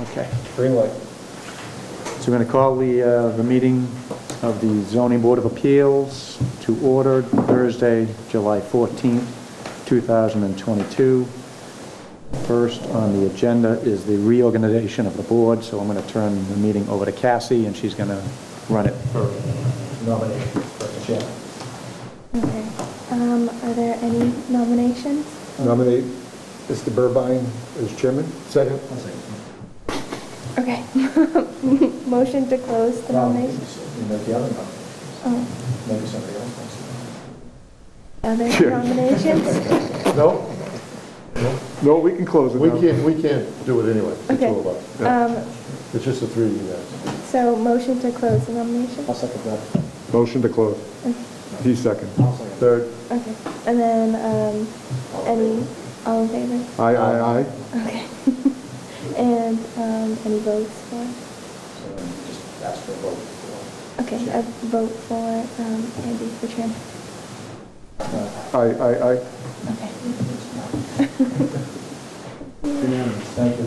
Okay. Green light. So we're going to call the meeting of the Zoning Board of Appeals to order Thursday, July 14th, 2022. First on the agenda is the reorganization of the board, so I'm going to turn the meeting over to Cassie, and she's going to run it for nomination for the chair. Okay. Are there any nominations? Nominate Mr. Burbine as chairman. Second. Okay. Motion to close the nomination? You make the other nomination. Oh. Maybe somebody else wants to. Are there Sure. nominations? No. No, we can close it now. We can't do it anyway, the Okay. two of us. It's just the three of you guys. So motion to close the nomination? I'll second that. Motion to close. He's second. Third. Okay. And then, any, all in favor? Aye. Okay. And, any votes for? So just ask for a vote. Okay, a vote for, Andy for chairman. Aye. Okay. Thank you.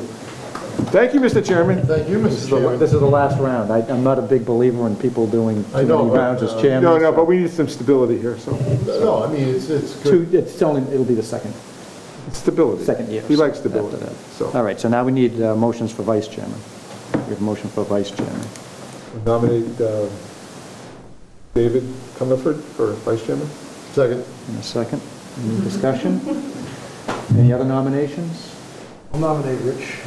Thank you, Mr. Chairman. Thank you, Mr. Chairman. This is the last round. I'm not a big believer in people doing I too know, many but, rounds as chairman. No, but we need some stability here, so. No, I mean, it's good. It'll be the second Stability. year. We like stability, After that. so. All right, so now we need motions for vice chairman. We have a motion for vice chairman. Nominate David Comerford for vice chairman. Second. In a second. Any discussion? Any other nominations? I'll nominate Rich.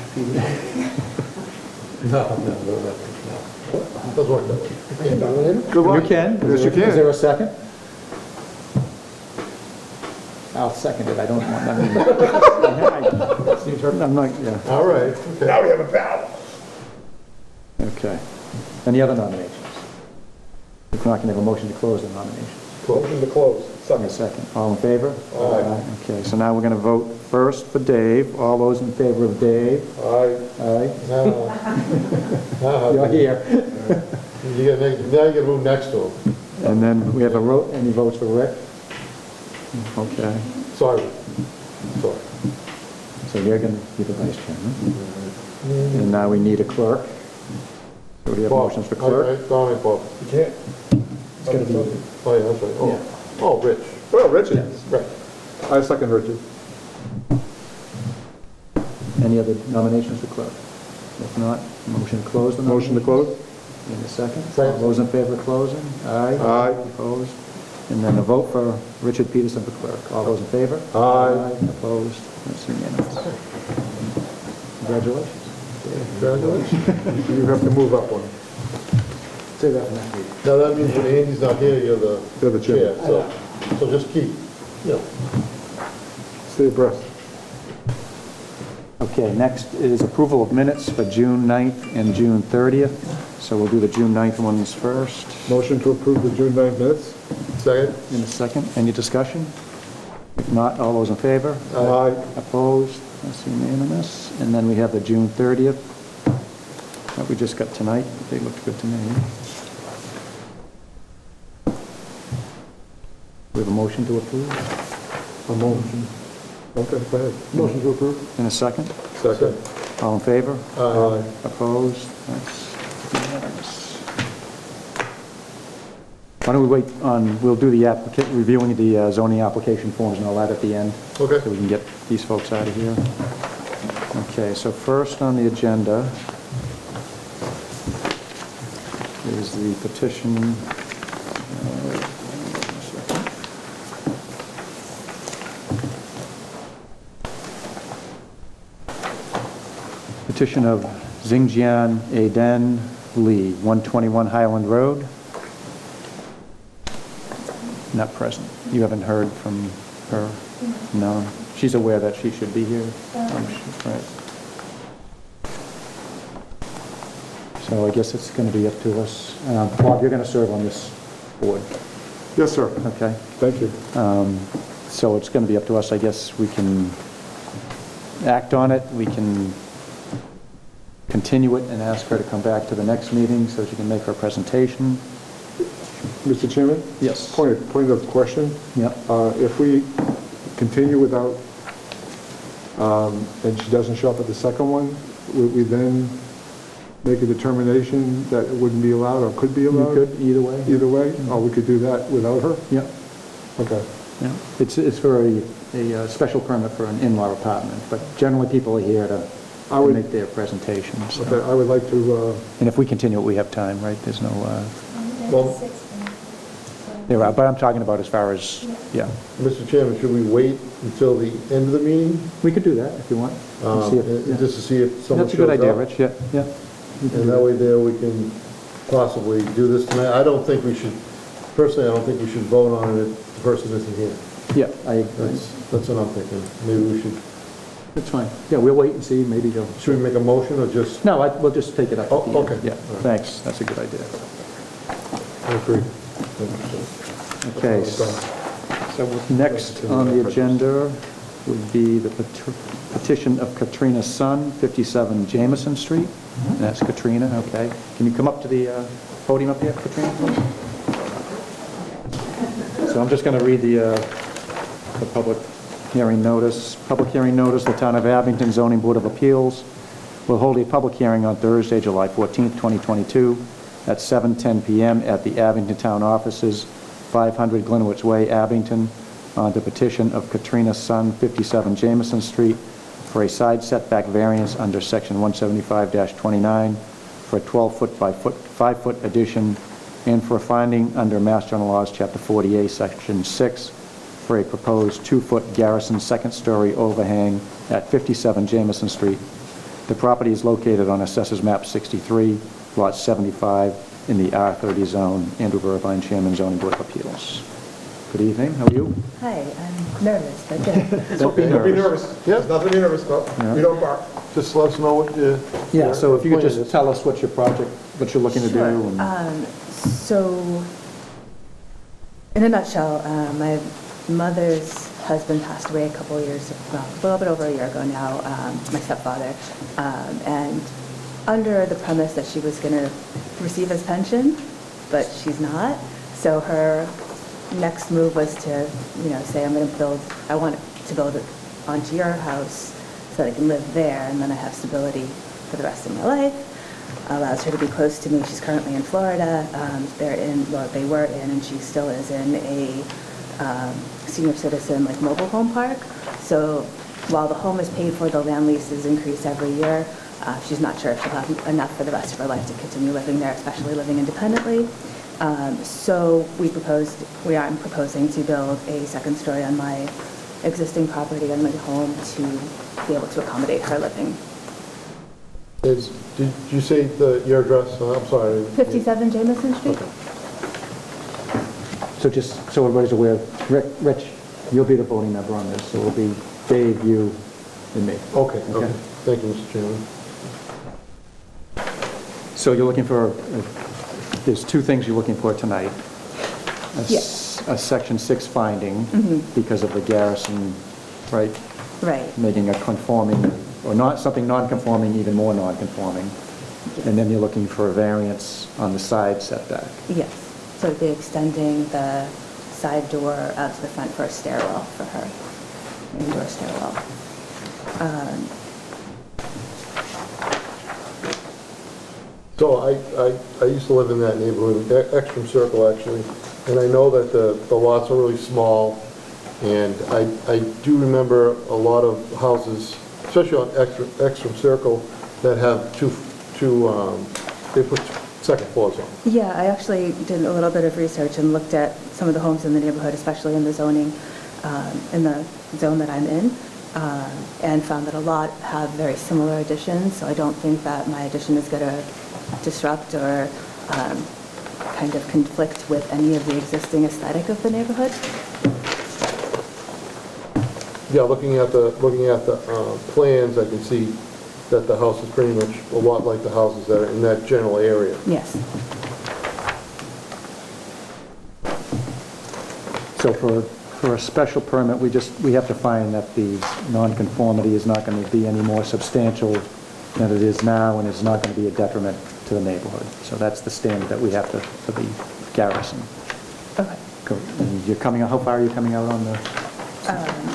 No. Doesn't work that way. Good luck. You can. Yes, you can. Is there a second? I'll second it. I don't want, I'm not, yeah. All right. Now we have a battle. Okay. Any other nominations? If not, can I have a motion to close the nomination? Motion to close. In a second. All in favor? Aye. Okay, so now we're going to vote first for Dave. All those in favor of Dave? Aye. Aye. Now You're here. you gotta move next to him. And then we have any votes for Rick? Okay. Sorry. So you're going to be the vice chairman. And now we need a clerk. So we have motions for clerk. Nominate Bob. You can't. It's going to be, Oh, yeah, that's right. Oh, Rich. Oh, Richard. Yes. Right. I second Richard. any other nominations for clerk? If not, motion to close the nomination. Motion to close? In a second. Second. All those in favor of closing? Aye. Aye. Opposed? And then a vote for Richard Peterson for clerk. All those in favor? Aye. Opposed? That's unanimous. Congratulations. Congratulations. You have to move up one. Say that for next week. Now, that means when Andy's not here, you're the chair, chairman. so just keep, Stay abreast. Okay, next is approval of minutes for June 9th and June 30th. So we'll do the June 9th ones first. Motion to approve the June 9th minutes. second. In a second. Any discussion? If not, all those in favor? Aye. Opposed? That's unanimous. And then we have the June 30th that we just got tonight. They looked good to me. We have a motion to approve? A motion. Okay, go ahead. Motion to approve. In a second. Second. All in favor? Aye. Opposed? That's unanimous. Why don't we wait on, we'll do the reviewing the zoning application forms and all that at the end. Okay. So we can get these folks out of here. Okay, so first on the agenda is the petition. Petition of Xingjian Aden Lee, 121 Highland Road. Not present. You haven't heard from her? No. She's aware that she should be here? Right. So I guess it's going to be up to us. Bob, you're going to serve on this board, Yes, sir. okay? Thank you. So it's going to be up to us. I guess we can act on it. We can continue it and ask her to come back to the next meeting so she can make her presentation. Mr. Chairman? Yes. Point of question. Yep. If we continue without, and she doesn't show up at the second one, would we then make a determination that it wouldn't be allowed or could be You allowed? could, either way. Either way? Or we could do that without her? Yeah, Okay. yeah. It's for a special permit for an in-law apartment, but generally people are here to I would- make their presentations. so. Okay, I would like to, And if we continue, we have time, right? There's no, Well- there are, but I'm talking about as far as, yeah. Mr. Chairman, should we wait until the end of the meeting? We could do that if you want. And see if- yeah. Just to see if someone That's a shows good up? idea, Rich, yeah, yeah. We can And do that way there we can possibly do this tonight. I don't think we should, personally, I don't think we should vote on it if the person isn't here. Yeah, I agree. That's what I'm thinking. Maybe we should, That's fine. Yeah, we'll wait and see, maybe you'll... should we make a motion or just? No, we'll just take it up Oh, at the end. okay. Yeah, thanks, that's a good idea. I agree. Okay, so next on the agenda would be the petition of Katrina's son, 57 Jameson Street. And that's Katrina, okay. Can you come up to the podium up here, Katrina, please? So I'm just going to read the public hearing notice. Public hearing notice, the Town of Abington Zoning Board of Appeals will hold a public hearing on Thursday, July 14th, 2022, at 7:10 p.m. at the Abington Town Offices, 500 Glenwood Way, Abington, on the petition of Katrina's son, 57 Jameson Street, for a side setback variance under Section 175-29 for a 12-foot by 5-foot addition, and for a finding under Mass General Laws, Chapter 48, Section 6, for a proposed 2-foot garrison second-story overhang at 57 Jameson Street. The property is located on Assessors Map 63, Lot 75, in the R30 zone. Andrew Burbine, Chairman, Zoning Board of Appeals. Good evening, how are you? Hi, I'm nervous, but good. Don't be Don't be nervous. There's nothing to be nervous about. Yeah. We don't bark. Just let us know what you... Yeah, so if you could plan just is. tell us what's your project, what you're looking to do. Sure. and- So, in a nutshell, my mother's husband passed away a couple years, well, a little bit over a year ago now, my stepfather, and under the premise that she was going to receive his pension, but she's not. So her next move was to, say, I want to build it onto your house so that I can live there, and then I have stability for the rest of my life. Allows her to be close to me. She's currently in Florida. They were in, and she still is in a senior citizen mobile home park. So while the home is paid for, the land leases increase every year. She's not sure if she'll have enough for the rest of her life to continue living there, especially living independently. So I'm proposing to build a second story on my existing property on my home to be able to accommodate her living. Did you say your address? I'm sorry. 57 Jameson Street? Okay. So just so everybody's aware, Rich, you'll be the voting member on this, so it'll be Dave, you, and me. Okay, Okay. okay. Thank you, Mr. Chairman. So you're looking for, there's two things you're looking for tonight. A Section 6 finding because of the garrison, right? Right. Making a conforming, or not, something non-conforming, even more non-conforming. And then you're looking for a variance on the side setback. Yes. So it'd be extending the side door out to the front for a stairwell for her, indoor stairwell. So I used to live in that neighborhood, Ekstrom Circle actually, and I know that the lots are really small, and I do remember a lot of houses, especially on Ekstrom Circle, that have they put second floors on. Yeah, I actually did a little bit of research and looked at some of the homes in the neighborhood, especially in the zoning, in the zone that I'm in, and found that a lot have very similar additions, so I don't think that my addition is going to disrupt or kind of conflict with any of the existing aesthetic of the neighborhood. Yeah, looking at the plans, I can see that the house is pretty much a lot like the houses that are in that general area. Yes. So for a special permit, we have to find that the nonconformity is not going to be any more substantial than it is now, and it's not going to be a detriment to the neighborhood. So that's the standard that we have to, for the garrison. Okay. Cool. And you're coming out, how far are you coming out on the,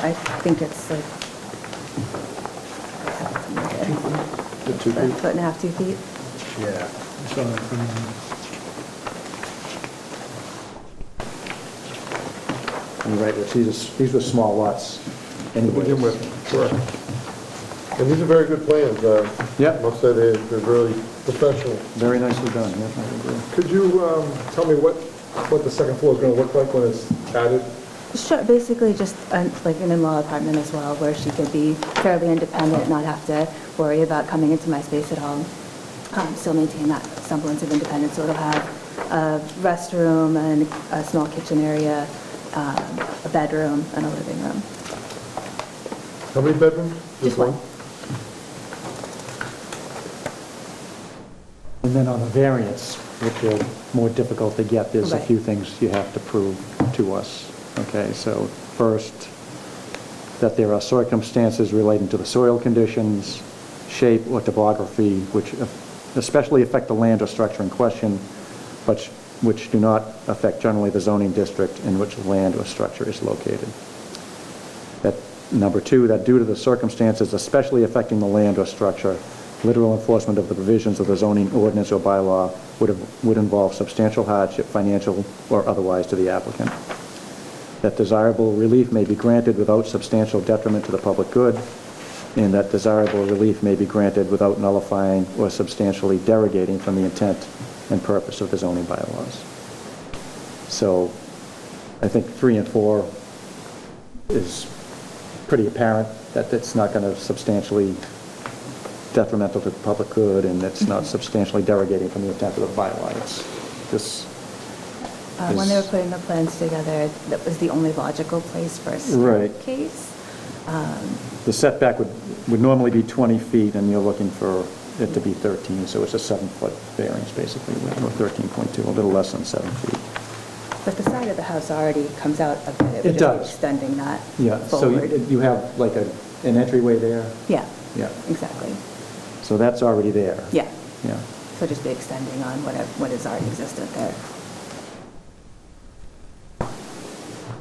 I think it's like, Foot, 2 feet? Foot and a half, 2 feet. Yeah. I saw that from- You're right, Rich, these were small lots To anyways. begin with, correct. And these are very good plans. Yep. I must say they're really professional. Very nicely done, yeah, I agree. Could you tell me what the second floor is going to look like when it's added? Sure, basically just like an in-law apartment as well, where she could be fairly independent, not have to worry about coming into my space at all. Still maintain that semblance of independence, so it'll have a restroom and a small kitchen area, a bedroom and a living room. How many bedrooms? Just one. And then on the variance, which are more difficult to get, there's a Right. few things you have to prove to us. Okay, so first, that there are circumstances relating to the soil conditions, shape, or topography, which especially affect the land or structure in question, but which do not affect generally the zoning district in which the land or structure is located. That, number two, that due to the circumstances especially affecting the land or structure, literal enforcement of the provisions of the zoning ordinance or bylaw would involve substantial hardship, financial or otherwise, to the applicant. That desirable relief may be granted without substantial detriment to the public good, and that desirable relief may be granted without nullifying or substantially derogating from the intent and purpose of the zoning bylaws. So I think 3 and 4 is pretty apparent that it's not going to substantially detrimental to the public good, and it's not substantially derogating from the intent of the bylaw. It's this. When they were putting the plans together, that was the only logical place for a Right. staircase. The setback would normally be 20 feet, and you're looking for it to be 13, so it's a 7-foot variance, basically, or 13.2, a little less than 7 feet. But the side of the house already comes out a bit. It We're just does. extending that Yeah, so forward. you have like an entryway there? Yeah, Yeah. exactly. So that's already there? Yeah, Yeah. so just be extending on what is already existent there.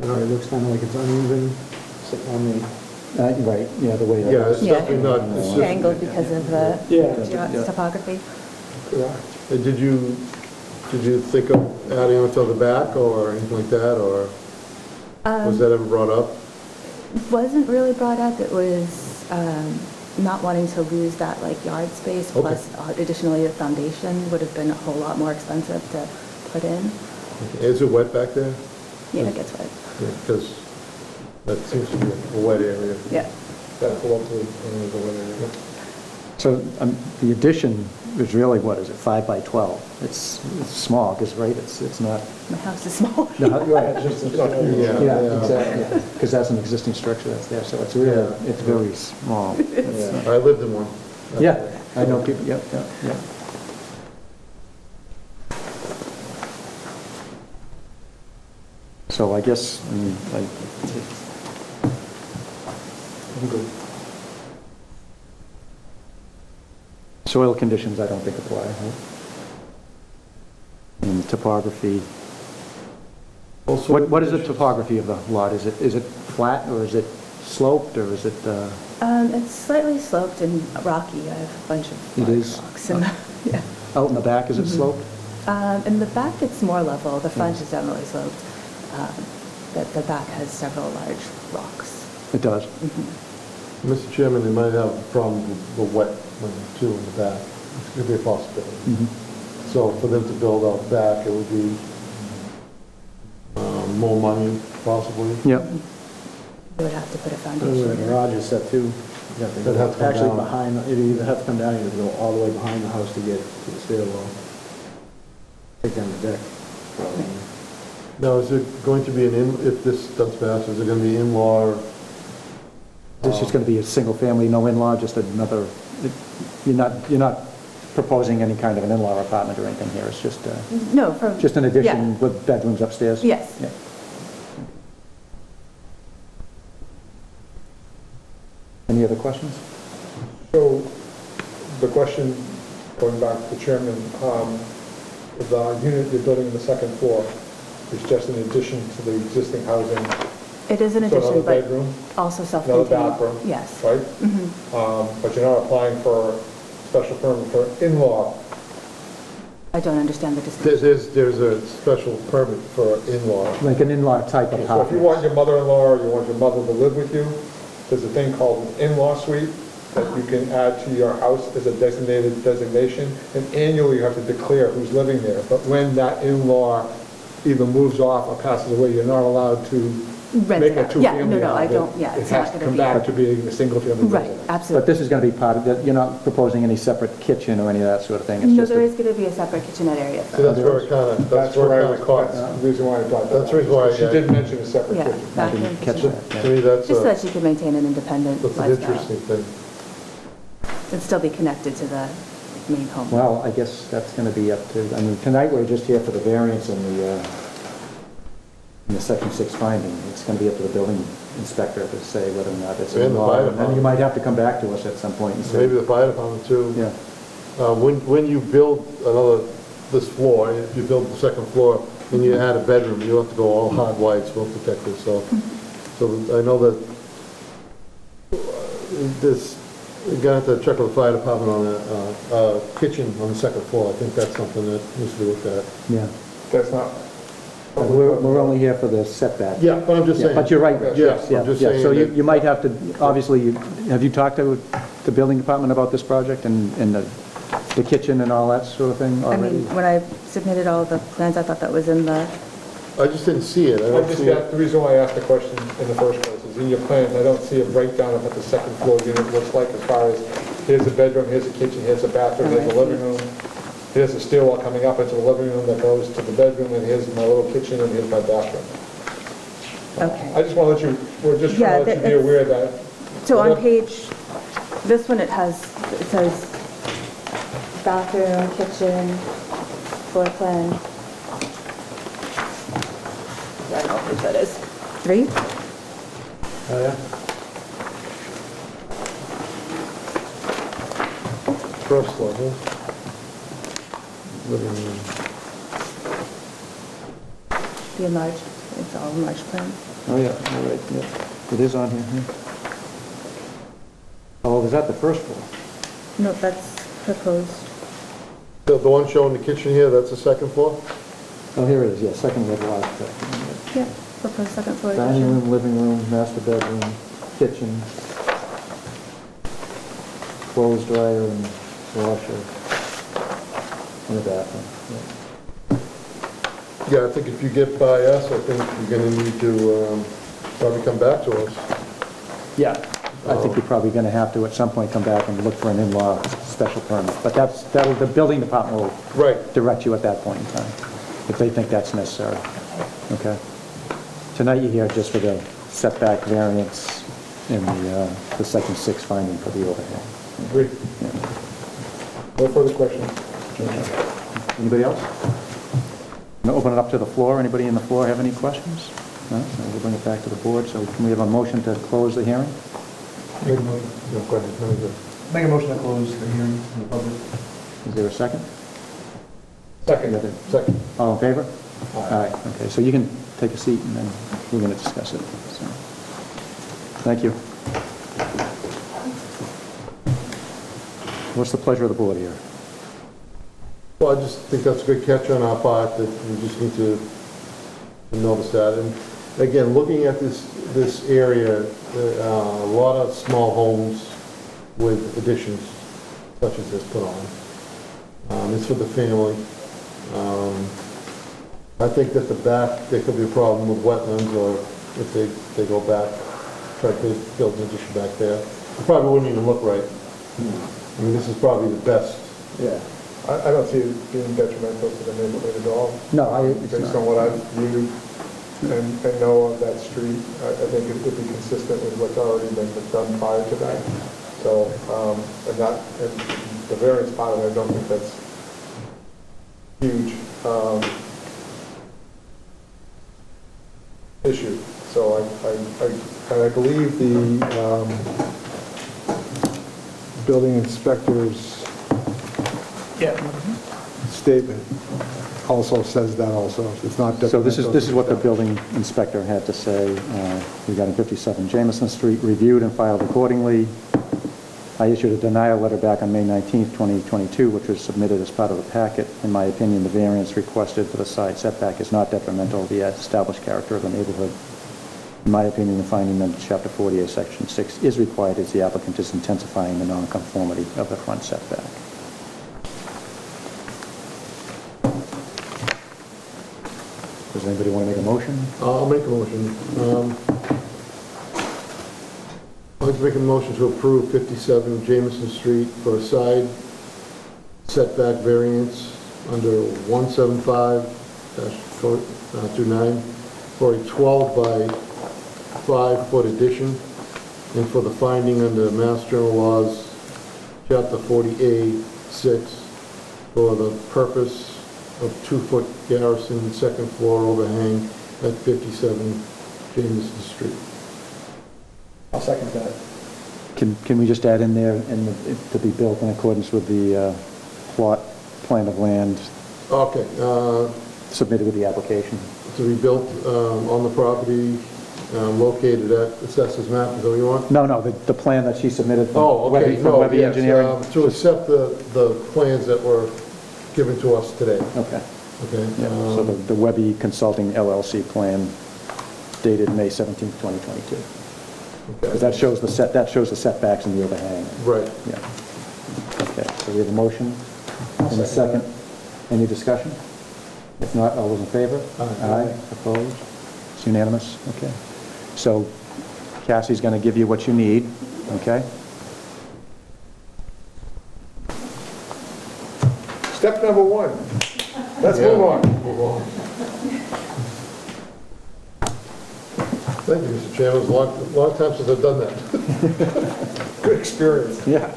It looks kind of like it's uneven on the, Right, yeah, the way. Yeah, it's Yeah. definitely not, it's just, Angled because of the Yeah. topography. did you think of adding on to the back or anything like that, or was that ever brought up? Wasn't really brought up. It was not wanting to lose that like yard space, Okay. plus additionally the foundation would have been a whole lot more expensive to put in. Is it wet back there? Yeah, it gets wet. Because that seems to be a wet area. Yeah. That's lovely, the wet area. So the addition is really, what is it, 5 by 12? It's small, because, right, it's not. My house is small. No, right, it's just, Yeah. yeah, exactly, because that's an existing structure that's there, so it's really, Yeah. it's very small. It's, I lived in one. Yeah, I know people, yep, yep, yep. So I guess, like, soil conditions, I don't think apply, right? And topography. What is the topography of the lot? Is it flat, or is it sloped, or is it, It's slightly sloped and rocky. I have a bunch of It large is? rocks in the, yeah. out in the back, is it sloped? In the back, it's more level. The front is definitely sloped. The back has several large rocks. It does. Mr. Chairman, they might have a problem with the wet too in the back. It could be a possibility. So for them to build out back, it would be more money possibly. Yep. You would have to put a the foundation in. garage is set too. That'd have to come Actually, down. behind, it'd either have to come down, or go all the way behind the house to get to the stairwell. Take down the deck, probably. Now, is it going to be if this does pass, is it going to be in-law? This is going to be a single family, no in-law, just another, you're not proposing any kind of an in-law apartment or anything here, it's just, No, for... just an yeah. addition with bedrooms upstairs? Yes. Yeah. Any other questions? So, the question, going back to the chairman, the unit you're building in the second floor is just in addition to the existing housing, It is an so addition, another but bedroom, also another self-contained. bathroom? Yes. Right? But you're not applying for special permit for in-law. I don't understand the distinction. There's a special permit for in-law. Like an in-law type So if you apartment. want your mother-in-law or you want your mother to live with you, there's a thing called an in-law suite that you can add to your house as a designated designation, and annually you have to declare who's living there. But when that in-law either moves off or passes away, you're not allowed to Rent make it a out. Yeah, two-family no, out I of it. don't, yeah, It it's has not to gonna come be. back to being a single-family Right, residence. But absolutely. this is going to be part of, you're not proposing any separate kitchen or any of that sort of thing? It's No, just there a- is going to be a separate kitchenette area. So that's where it kind of, That's where I was, that's the reason why I brought that up. That's the reason why, She yeah. did mention a separate Yeah, kitchen. I bathroom, didn't catch kitchen. that. to me, that's Just so a, that she could maintain an independent that's an lifestyle interesting thing. and still be connected to the main home. Well, I guess that's going to be up to, I mean, tonight we're just here for the variance and the section 6 finding. It's going to be up to the building inspector to say whether or not it's And the in law. fire And then you department. might have to come back to us at some point and say. Maybe the fire department too. Yeah, When you build this floor, if you build the second floor, and you add a bedroom, you have to go all hardwired, smoke detectors, so I know that this, you're gonna have to check with the fire department on a kitchen on the second floor. I think that's something that needs to be looked at. yeah. That's not. But We're only here for the setback. Yeah, but I'm just Yeah, saying. But you're right, Rich, Yeah, yes, I'm yeah, just yeah. saying So that- you might have to, obviously, have you talked to the building department about this project and the kitchen and all that sort of thing I already? mean, when I submitted all the plans, I thought that was in the, I just didn't see it. I I don't just see got, it. the reason why I asked the question in the first place is in your plans, I don't see a breakdown of what the second floor unit looks like as far as, here's a bedroom, here's a kitchen, here's a bathroom, here's a living room, here's a stairwell coming up into the living room that goes to the bedroom, and here's my little kitchen, and here's my bathroom. okay. I just want to let you, we're just Yeah, trying to let you be it's- aware that. So on page, this one, it says bathroom, kitchen, floor plan. I don't know what page that is. 3? Oh, yeah? First level. Living room. The enlarged, it's all enlarged plans. Oh, yeah, all right, yeah. It is on here, yeah. Oh, is that the first floor? No, that's proposed. The one showing the kitchen here, that's the second floor? Oh, here it is, yeah, second level architect. Yeah, proposed second floor Dining addition. room, living room, master bedroom, kitchen, clothes dryer and washer, and a bathroom. Yeah, I think if you get by us, I think you're gonna need to probably come back to us. Yeah, I think you're probably going to have to at some point come back and look for an in-law special permit. But that'll, the building department will Right. direct you at that point in time, if they think that's necessary. Okay? Tonight you're here just for the setback variance in the section 6 finding for the overhead. Agreed. No further questions. Anybody else? I'm going to open it up to the floor. Anybody in the floor have any questions? No? So we'll bring it back to the board. So can we have a motion to close the hearing? No question, no good. Make a motion to close the hearing to the public. Is there a second? Second. Second. All in favor? Aye. Okay, so you can take a seat and then we're going to discuss it. So, thank you. What's the pleasure of the board here? Well, I just think that's a good catch on our part, that we just need to notice that. And again, looking at this area, a lot of small homes with additions such as this put on. It's for the family. I think that the back, there could be a problem with wetlands, or if they go back, try to build an addition back there. It probably wouldn't even look right. I mean, this is probably the best. Yeah. I don't see it being detrimental to the neighborhood at all. No, it's Based not. on what I've viewed and know of that street, I think it would be consistent with what's already been done prior to that. So, and the variance part of it, I don't think that's huge issue. So I believe the building inspector's statement also says that also. It's not So this detrimental. is what the building inspector had to say regarding 57 Jameson Street, reviewed and filed accordingly. I issued a denial letter back on May 19th, 2022, which was submitted as part of the packet. In my opinion, the variance requested for the side setback is not detrimental to the established character of the neighborhood. In my opinion, the finding under Chapter 48, Section 6 is required as the applicant is intensifying the nonconformity of the front setback. Does anybody want to make a motion? I'll make a motion. I'd like to make a motion to approve 57 Jameson Street for a side setback variance under 175-29 for a 12 by 5 foot addition, and for the finding under Mass General Laws, Chapter 40A 6, for the purpose of 2-foot garrison second floor overhang at 57 Jameson Street. I'll second that. Can we just add in there, to be built in accordance with the plot plan of land Okay, submitted with the application? to be built on the property located at Assessors Map, is that what you want? No, the plan that she submitted from Oh, okay, Webby, from no, Webby yes, Engineering. to accept the plans that were given to us today, Okay, okay? yeah, so the Webby Consulting LLC plan dated May 17th, 2022. Because that shows the setbacks and the overhang. Right. Yeah. Okay, so we have a motion and a second. Any discussion? If not, all those in favor? Aye. Opposed? It's unanimous? Okay. So Cassie's going to give you what you need, okay? Step number 1. Let's Yeah, move on. Move on. Thank you, Mr. Chairman. It's a long time since I've done that. Good experience. Yeah.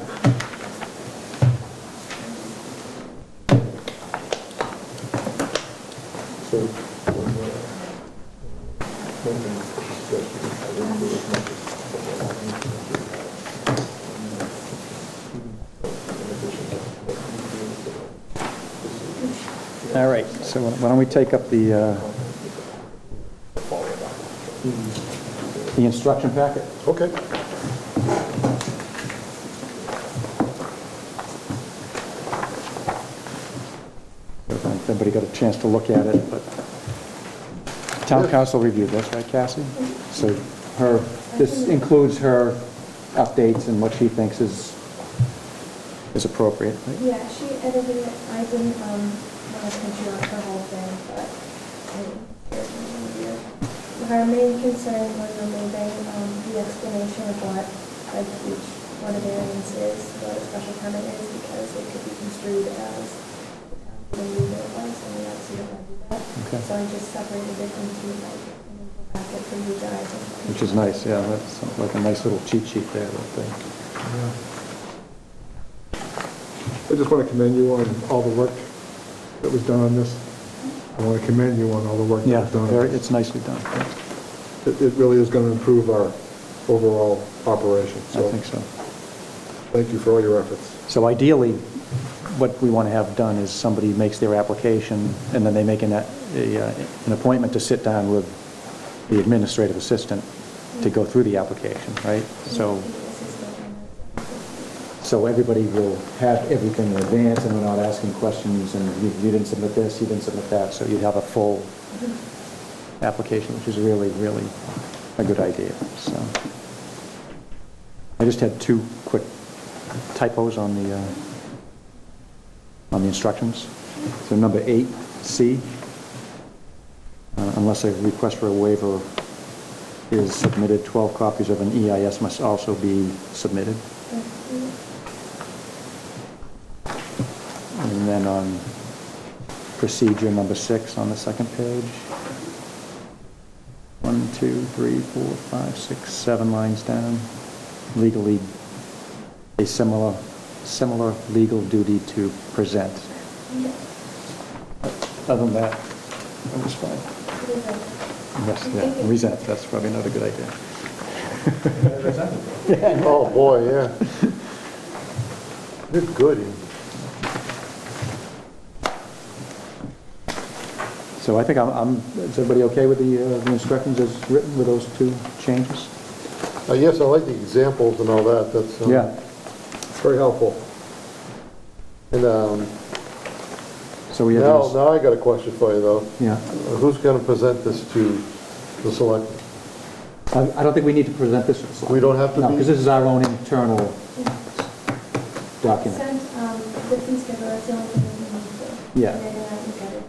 So, All right, so why don't we take up the instruction packet? Okay. If everybody got a chance to look at it, but town council reviewed this, right, Cassie? So this includes her updates and what she thinks is appropriate, right? Yeah, she edited it. I didn't want to print you out her whole thing, but her main concern was removing the explanation of what what a variance is, what a special permit is, because it could be construed as the town didn't leave it was, and we obviously don't want to do that. Okay. So I just separated it into like an info packet for you guys. Which is nice, yeah, that's like a nice little cheat sheet there, that thing. I just want to commend you on all the work that was done on this. I want to commend you on all the work that Yeah, was done on this. it's nicely done. It really is going to improve our overall operation. I think so. Thank you for all your efforts. So ideally, what we want to have done is somebody makes their application, and then they make an appointment to sit down with the administrative assistant to go through the application, right? So everybody will have everything in advance, and we're not asking questions, and you didn't submit this, you didn't submit that, so you'd have a full application, which is really, really a good idea, so. I just had two quick typos on the instructions. So number 8C, unless a request for a waiver is submitted, 12 copies of an EIS must also be submitted. And then on procedure number 6 on the second page, 1, 2, 3, 4, 5, 6, 7 lines down, legally, a similar legal duty to present. Other than that, it was fine. Yes, yeah, resent, that's probably not a good idea. Oh, boy, yeah. You're good. So I think is everybody okay with the instructions as written with those two changes? Yes, I like the examples and all that, that's... Yeah. Very helpful. And So we have these, now I got a question for you, though. yeah. Who's going to present this to the selectmen? I don't think we need to present this to the select. We don't have to No, be? because this is our own internal document. Sent the fee schedule, that's the only thing we need to. Yeah. And then look at it.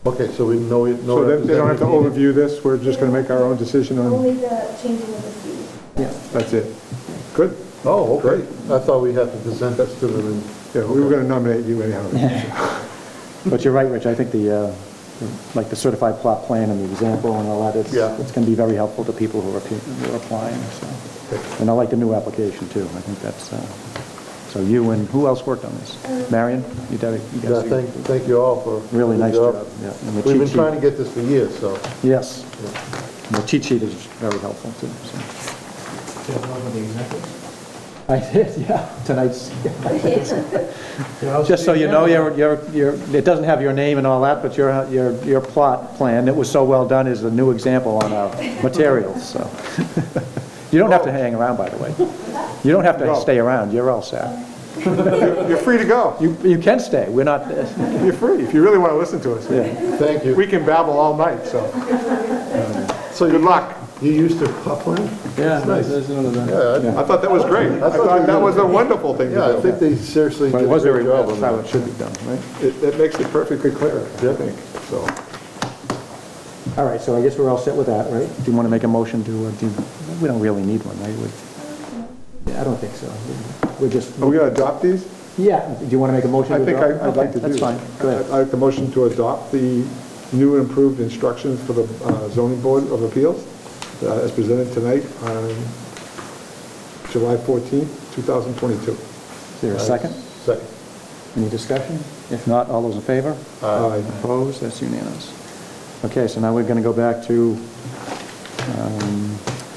Okay, so we know. So they don't have to overview this, we're just going to make our own decision on, Only the changing of the fee. Yeah. that's it. Good. Oh, okay. Great. I thought we had to present this to them. Yeah, we were going to nominate you anyhow. But you're right, Rich, I think like the certified plot plan and the example and all that, it's Yeah. going to be very helpful to people who are applying, so. And I like the new application, too. I think that's, so you and, who else worked on this? Marion? You guys Yeah, thank you all for. Really the nice job. Yeah, and the We've been cheat trying sheet. to get this for years, so. Yes. And the cheat sheet is very helpful, too, so. I did, yeah, tonight's. Just so you know, it doesn't have your name and all that, but your plot plan, it was so well done, is a new example on our materials, so. You don't have to hang around, by the way. You don't have to No. stay around, you're all set. You're free to go. You can stay, we're not, You're free, if you really want to listen to us. yeah. Thank you. We can babble all night, so. So good luck. You used to plot plan? Yeah, Nice. there's another. Yeah, I thought that was great. I thought that was a wonderful thing to do. yeah, I think they seriously But did it a was very, great job that's on how that. it should be done, right? It makes it perfectly clear, I think, so. All right, so I guess we're all set with that, right? Do you want to make a motion to, we don't really need one, right? Yeah, I don't think so. We're just, Are we going to adopt these? yeah, do you want to make a motion to I think adopt? I'd like to do Okay, that. that's fine, go ahead. I'd like the motion to adopt the new and improved instructions for the zoning board of appeals as presented tonight on July 14th, 2022. Is there a second? Second. Any discussion? If not, all those in favor? Aye. Opposed? That's unanimous. Okay, so now we're going to go back to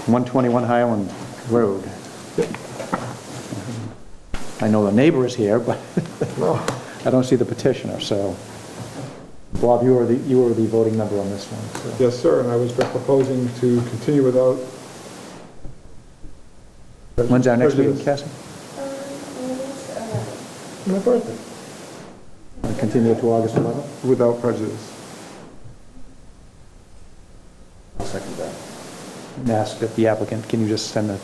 121 Highland Road. I know the neighbor is here, but I don't see the petitioner, so. Bob, you were the voting member on this one, so. Yes, sir, and I was proposing to continue without... When's our next meeting, prejudice. Cassie? My birthday. Continue to August 11th? Without prejudice. I'll second that. And ask that the applicant, can you just send an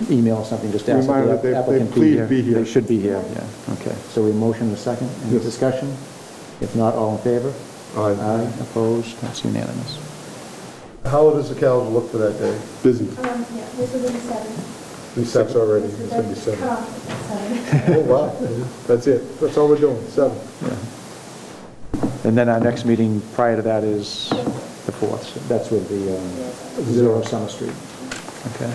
email or something, just ask Reminder that that the they applicant please be here. They should be here, yeah, okay. So we motion a second, any Yes. discussion? If not, all in favor? Aye. Aye, opposed, that's unanimous. How does the calendar look for that day? Busy. Yeah, this will be the 7th. Be 6 already, So it's going to be that's 7. cut off at 7. Oh, wow. That's it, that's all we're doing, 7. And then our next meeting prior to that is the 4th, so that's with the 0 Summer Street. Okay.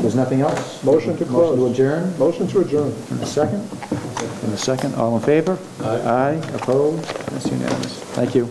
There's nothing else? Motion to close. Motion to adjourn? Motion to adjourn. In a second? In a second, all in favor? Aye. Aye, opposed, that's unanimous. Thank you.